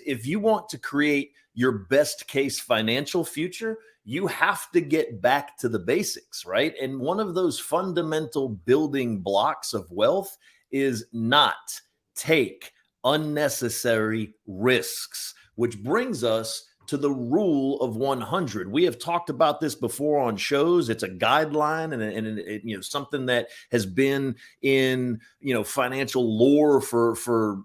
If you want to create your best case financial future, you have to get back to the basics, right? And one of those fundamental building blocks of wealth is not take unnecessary risks, which brings us to the rule of 100. We have talked about this before on shows. It's a guideline and something that has been in financial lore for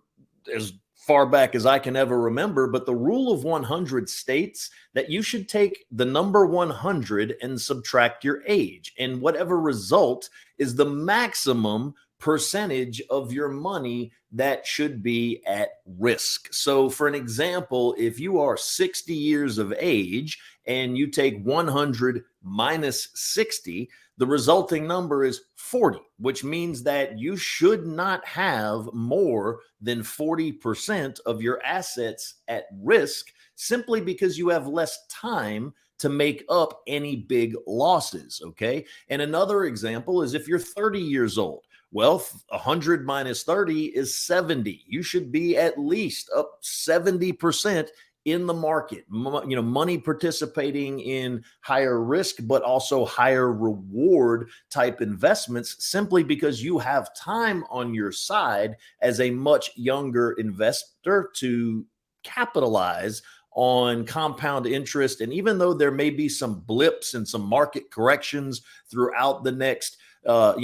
as far back as I can ever remember. But the rule of 100 states that you should take the number 100 and subtract your age, and whatever result is the maximum percentage of your money that should be at risk. So, for an example, if you are 60 years of age and you take 100 minus 60, the resulting number is 40, which means that you should not have more than 40% of your assets at risk, simply because you have less time to make up any big losses. Okay. And another example is if you're 30 years old. Well, 100 minus 30 is 70. You should be at least up 70% in the market, money participating in higher risk, but also higher reward type investments, simply because you have time on your side as a much younger investor to capitalize on compound interest. And even though there may be some blips and some market corrections throughout the next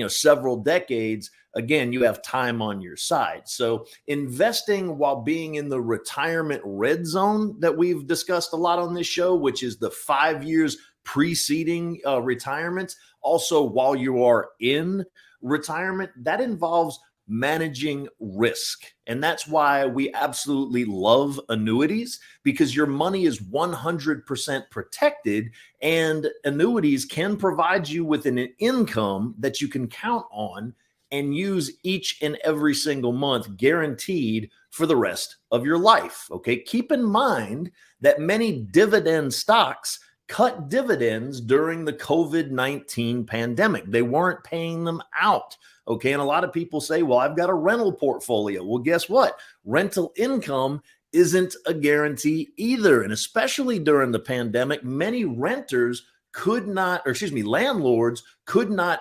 several decades, again, you have time on your side. So investing while being in the retirement red zone that we've discussed a lot on this show, which is the 5 years preceding retirement, also while you are in retirement, that involves managing risk. And that's why we absolutely love annuities, because your money is 100% protected, and annuities can provide you with an income that you can count on and use each and every single month, guaranteed for the rest of your life. Okay. Keep in mind that many dividend stocks cut dividends during the COVID-19 pandemic. They weren't paying them out. Okay. And a lot of people say, well, I've got a rental portfolio. Well, guess what? Rental income isn't a guarantee either. And especially during the pandemic, many landlords could not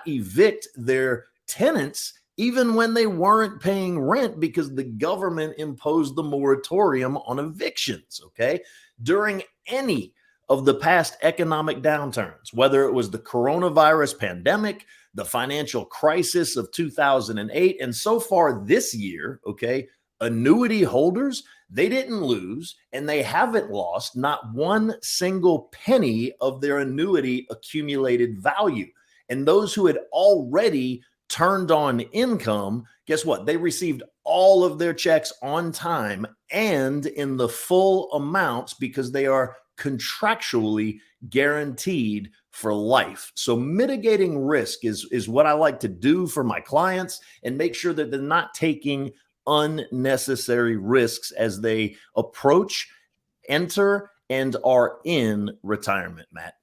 evict their tenants even when they weren't paying rent, because the government imposed the moratorium on evictions. Okay. During any of the past economic downturns, whether it was the coronavirus pandemic, the financial crisis of 2008, and so far this year, okay, annuity holders, they didn't lose and they haven't lost not one single penny of their annuity accumulated value. And those who had already turned on income, guess what? They received all of their checks on time and in the full amounts, because they are contractually guaranteed for life. So mitigating risk is what I like to do for my clients, and make sure that they're not taking unnecessary risks as they approach, enter, and are in retirement, Matt.